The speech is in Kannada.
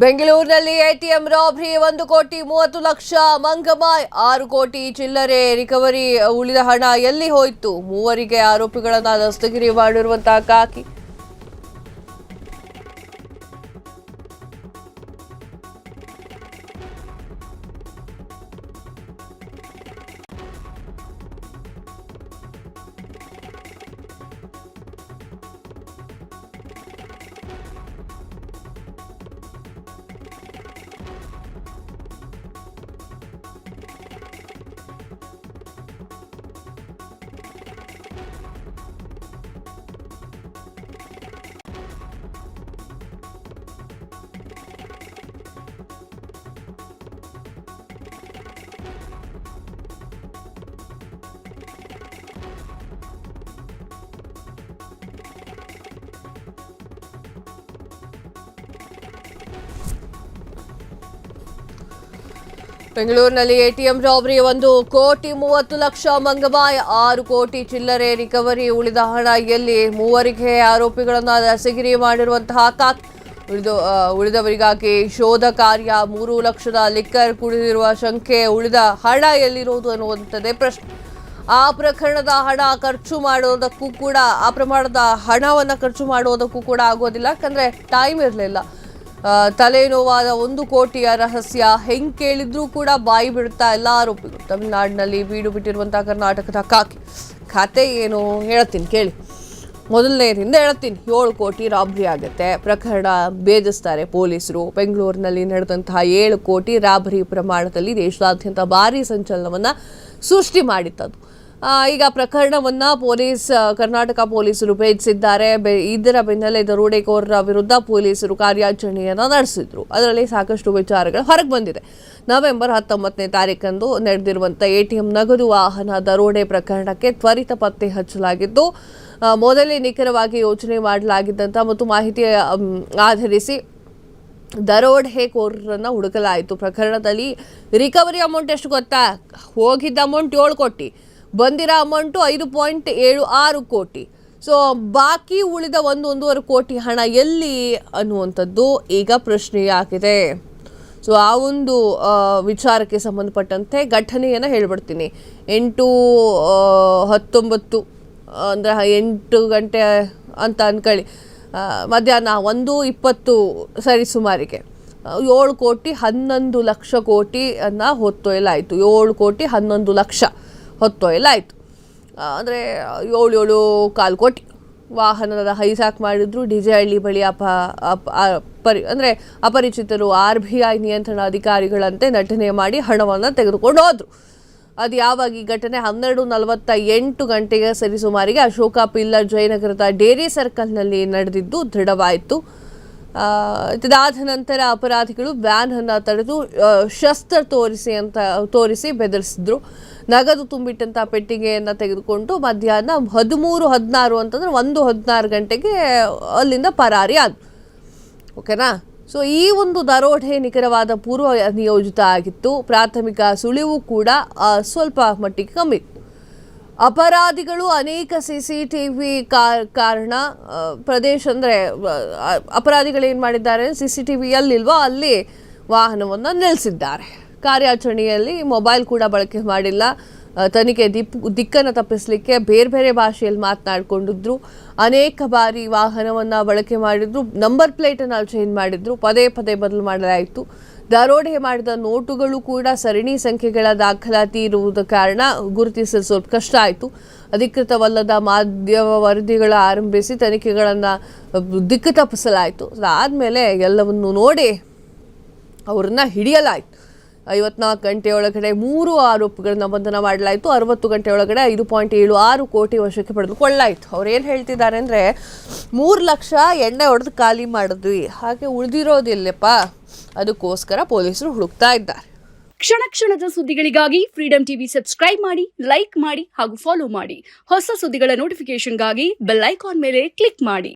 ಬೆಂಗಳೂರಿನಲ್ಲಿ ಎಟಿಎಂ ರಾಬರಿ 1,30,30,00,000 ಮಂಗಮಾಯ್ 6 ಕೋಟಿ ಚಿಲ್ಲರೆ ರಿಕವರಿ. ಉಳಿದ ಹಣ ಎಲ್ಲಿ ಹೋಯಿತು? ಮೂವರಿಗೆ ಆರೋಪಿಗಳನ್ನ ದಸ್ತಗಿರಿ ಮಾಡಿರುವಂತಹ ಖಾಕಿ. ಬೆಂಗಳೂರಿನಲ್ಲಿ ಎಟಿಎಂ ರಾಬರಿ 1,30,30,00,000 ಮಂಗಮಾಯ್ 6 ಕೋಟಿ ಚಿಲ್ಲರೆ ರಿಕವರಿ. ಉಳಿದ ಹಣ ಎಲ್ಲಿ? ಮೂವರಿಗೆ ಆರೋಪಿಗಳನ್ನ ದಸ್ತಗಿರಿ ಮಾಡಿರುವಂತಹ ಖಾಕಿ. ಉಳಿದವರಿಗಾಗಿ ಶೋಧ ಕಾರ್ಯ. 3 ಲಕ್ಷದ ಲಿಕ್ಕರ್ ಕುಡಿದಿರುವ ಶಂಕೆ. ಉಳಿದ ಹಣ ಎಲ್ಲಿರೋದು ಅನ್ನುವಂಥದ್ದೇ ಪ್ರಶ್ನೆ. ಆ ಪ್ರಕರಣದ ಹಣ ಖರ್ಚು ಮಾಡೋದಕ್ಕೂ ಕೂಡ ಆ ಪ್ರಮಾಣದ ಹಣವನ್ನು ಖರ್ಚು ಮಾಡೋದಕ್ಕೂ ಕೂಡ ಆಗೋದಿಲ್ಲ, ಯಾಕಂದರೆ ಟೈಮ್ ಇರಲಿಲ್ಲ. ತಲೆನೋವಾದ 1 ಕೋಟಿಯ ರಹಸ್ಯ ಹೆಂಗೆ ಕೇಳಿದ್ರೂ ಕೂಡ ಬಾಯಿ ಬಿಡ್ತಾ ಎಲ್ಲ ಆರೋಪಿಗಳು. ತಮಿಳುನಾಡಿನಲ್ಲಿ ಬೀಡು ಬಿಟ್ಟಿರುವಂತಹ ಕರ್ನಾಟಕದ ಖಾಕಿ ಖಾತೆ ಏನು ಹೇಳ್ತೀನಿ ಕೇಳಿ. ಮೊದಲನೇದಿಂದ ಹೇಳ್ತೀನಿ. 7 ಕೋಟಿ ರಾಬರಿ ಆಗುತ್ತೆ. ಪ್ರಕರಣ ಭೇದಿಸ್ತಾರೆ ಪೊಲೀಸರು. ಬೆಂಗಳೂರಿನಲ್ಲಿ ನಡೆದಂತಹ 7 ಕೋಟಿ ರಾಬರಿ ಪ್ರಮಾಣದಲ್ಲಿ ದೇಶದಾದ್ಯಂತ ಭಾರೀ ಸಂಚಲನವನ್ನು ಸೃಷ್ಟಿ ಮಾಡಿತ್ತದು. ಈಗ ಪ್ರಕರಣವನ್ನು ಕರ್ನಾಟಕ ಪೊಲೀಸರು ಭೇದಿಸಿದ್ದಾರೆ. ಇದರ ಬೆನ್ನಲ್ಲೇ ದರೋಡೆಕೋರರ ವಿರುದ್ಧ ಪೊಲೀಸರು ಕಾರ್ಯಾಚರಣೆಯನ್ನು ನಡೆಸಿದ್ರು. ಅದರಲ್ಲಿ ಸಾಕಷ್ಟು ವಿಚಾರಗಳು ಹೊರಗೆ ಬಂದಿದೆ. ನವೆಂಬರ್ 19ನೇ ತಾರೀಕಂದು ನಡೆದಿರುವಂಥ ಎಟಿಎಂ ನಗದು ವಾಹನ ದರೋಡೆ ಪ್ರಕರಣಕ್ಕೆ ತ್ವರಿತ ಪತ್ತೆ ಹಚ್ಚಲಾಗಿದ್ದು, ಮೊದಲೇ ನಿಖರವಾಗಿ ಯೋಚನೆ ಮಾಡಲಾಗಿದ್ದಂಥ ಮತ್ತು ಮಾಹಿತಿ ಆಧರಿಸಿ ದರೋಡೆಕೋರರನ್ನು ಹುಡುಕಲಾಯಿತು. ಪ್ರಕರಣದಲ್ಲಿ ರಿಕವರಿ ಅಮೌಂಟ್ ಎಷ್ಟು ಗೊತ್ತಾ? ಹೋಗಿದ್ದ ಅಮೌಂಟ್ 7 ಕೋಟಿ, ಬಂದಿರೋ ಅಮೌಂಟು 5.76 ಕೋಟಿ. ಸೊ ಬಾಕಿ ಉಳಿದ 1.5 ಕೋಟಿ ಹಣ ಎಲ್ಲಿ ಅನ್ನುವಂಥದ್ದು ಈಗ ಪ್ರಶ್ನೆಯಾಗಿದೆ. ಸೊ ಆ ಒಂದು ವಿಚಾರಕ್ಕೆ ಸಂಬಂಧಪಟ್ಟಂತೆ ಘಟನೆಯನ್ನು ಹೇಳ್ಬಿಡ್ತೀನಿ. 8:19 ಅಂದರೆ 8 ಗಂಟೆ ಅಂತ ಅಂದ್ಕೊಳ್ಳಿ. ಮಧ್ಯಾಹ್ನ 1:20 ಸರಿಸುಮಾರಿಗೆ 7 ಕೋಟಿ 11 ಲಕ್ಷ ಕೋಟಿಯನ್ನು ಹೊತ್ತೊಯ್ಯಲಾಯಿತು. 7 ಕೋಟಿ 11 ಲಕ್ಷ ಹೊತ್ತೊಯ್ಯಲಾಯಿತು. ಅಂದರೆ 7.25 ಕೋಟಿ ವಾಹನದ ಹೈಜಾಕ್ ಮಾಡಿದ್ರು. ಡಿಜೆಹಳ್ಳಿ ಬಳಿ ಅಂದರೆ ಅಪರಿಚಿತರು RBI ನಿಯಂತ್ರಣ ಅಧಿಕಾರಿಗಳಂತೆ ನಟನೆ ಮಾಡಿ ಹಣವನ್ನು ತೆಗೆದುಕೊಂಡು ಹೋದರು. ಅದು ಯಾವಾಗ ಈ ಘಟನೆ? 12:48 ಗಂಟೆಗೆ ಸರಿಸುಮಾರಿಗೆ ಅಶೋಕ ಪಿಲ್ಲರ್ ಜಯನಗರದ ಡೇರಿ ಸರ್ಕಲ್ನಲ್ಲಿ ನಡೆದಿದ್ದು ದೃಢವಾಯಿತು. ಇದಾದ ನಂತರ ಅಪರಾಧಿಗಳು ವ್ಯಾನ್ ಅನ್ನು ತಡೆದು ಶಸ್ತ್ರ ತೋರಿಸಿ ಬೆದರಿಸಿದ್ರು. ನಗದು ತುಂಬಿಟ್ಟಂಥ ಪೆಟ್ಟಿಗೆಯನ್ನು ತೆಗೆದುಕೊಂಡು ಮಧ್ಯಾಹ್ನ 13:16 ಅಂತಂದರೆ 1:16 ಗಂಟೆಗೆ ಅಲ್ಲಿಂದ ಪರಾರಿ ಆದರು. ಓಕೆನಾ? ಸೊ ಈ ಒಂದು ದರೋಡೆ ನಿಖರವಾದ ಪೂರ್ವ ನಿಯೋಜಿತ ಆಗಿತ್ತು. ಪ್ರಾಥಮಿಕ ಸುಳಿವು ಕೂಡ ಸ್ವಲ್ಪ ಮಟ್ಟಿಗೆ ಕಮ್ಮಿ ಇತ್ತು. ಅಪರಾಧಿಗಳು ಅನೇಕ CCTV ಕಾರಣ ಪ್ರದೇಶ, ಅಂದರೆ ಅಪರಾಧಿಗಳು ಏನು ಮಾಡಿದ್ದಾರೆ, CCTV ಎಲ್ಲಿಲ್ವೋ ಅಲ್ಲಿ ವಾಹನವನ್ನು ನಿಲ್ಲಿಸಿದ್ದಾರೆ. ಕಾರ್ಯಾಚರಣೆಯಲ್ಲಿ ಮೊಬೈಲ್ ಕೂಡ ಬಳಕೆ ಮಾಡಿಲ್ಲ. ತನಿಖೆ ದಿಕ್ಕನ್ನು ತಪ್ಪಿಸಲಿಕ್ಕೆ ಬೇರೆ ಬೇರೆ ಭಾಷೆಯಲ್ಲಿ ಮಾತನಾಡಿಕೊಂಡಿದ್ರು. ಅನೇಕ ಬಾರಿ ವಾಹನವನ್ನು ಬಳಕೆ ಮಾಡಿದ್ರು. ನಂಬರ್ ಪ್ಲೇಟನ್ನು ಚೇಂಜ್ ಮಾಡಿದ್ರು. ಪದೇ ಪದೇ ಬದಲು ಮಾಡಲಾಯಿತು. ದರೋಡೆ ಮಾಡಿದ ನೋಟುಗಳು ಕೂಡ ಸರಣಿ ಸಂಖ್ಯೆಗಳ ದಾಖಲಾತಿ ಇರುವುದ ಕಾರಣ ಗುರುತಿಸಲು ಸ್ವಲ್ಪ ಕಷ್ಟ ಆಯಿತು. ಅಧಿಕೃತವಲ್ಲದ ಮಾಧ್ಯಮ ವರದಿಗಳ ಆರಂಭಿಸಿ ತನಿಖೆಗಳನ್ನು ದಿಕ್ಕು ತಪ್ಪಿಸಲಾಯಿತು. ಅದಾದಮೇಲೆ ಎಲ್ಲವನ್ನು ನೋಡಿ ಅವರನ್ನು ಹಿಡಿಯಲಾಯಿತು. 54 ಗಂಟೆಯೊಳಗಡೆ 3 ಆರೋಪಿಗಳನ್ನ ಬಂಧನ ಮಾಡಲಾಯಿತು. 60 ಗಂಟೆಯೊಳಗಡೆ 5.76 ಕೋಟಿ ವಶಕ್ಕೆ ಪಡೆದುಕೊಳ್ಳಲಾಯಿತು. ಅವ್ರು ಏನು ಹೇಳ್ತಿದ್ದಾರೆ ಅಂದರೆ 3 ಲಕ್ಷ ಎಣ್ಣೆ ಹೊಡೆದು ಖಾಲಿ ಮಾಡಿದ್ವಿ, ಹಾಗೆ ಉಳಿದಿರೋದಿಲ್ಲಪ್ಪ, ಅದಕ್ಕೋಸ್ಕರ ಪೊಲೀಸರು ಹುಡುಕ್ತಾ ಇದ್ದಾರೆ. ಕ್ಷಣ ಕ್ಷಣದ ಸುದ್ದಿಗಳಿಗಾಗಿ ಫ್ರೀಡಂ ಟಿವಿ ಸಬ್ಸ್ಕ್ರೈಬ್ ಮಾಡಿ, ಲೈಕ್ ಮಾಡಿ ಹಾಗೂ ಫಾಲೋ ಮಾಡಿ. ಹೊಸ ಸುದ್ದಿಗಳ ನೋಟಿಫಿಕೇಶನ್ಗಾಗಿ ಬೆಲ್ ಐಕಾನ್ ಮೇಲೆ ಕ್ಲಿಕ್ ಮಾಡಿ.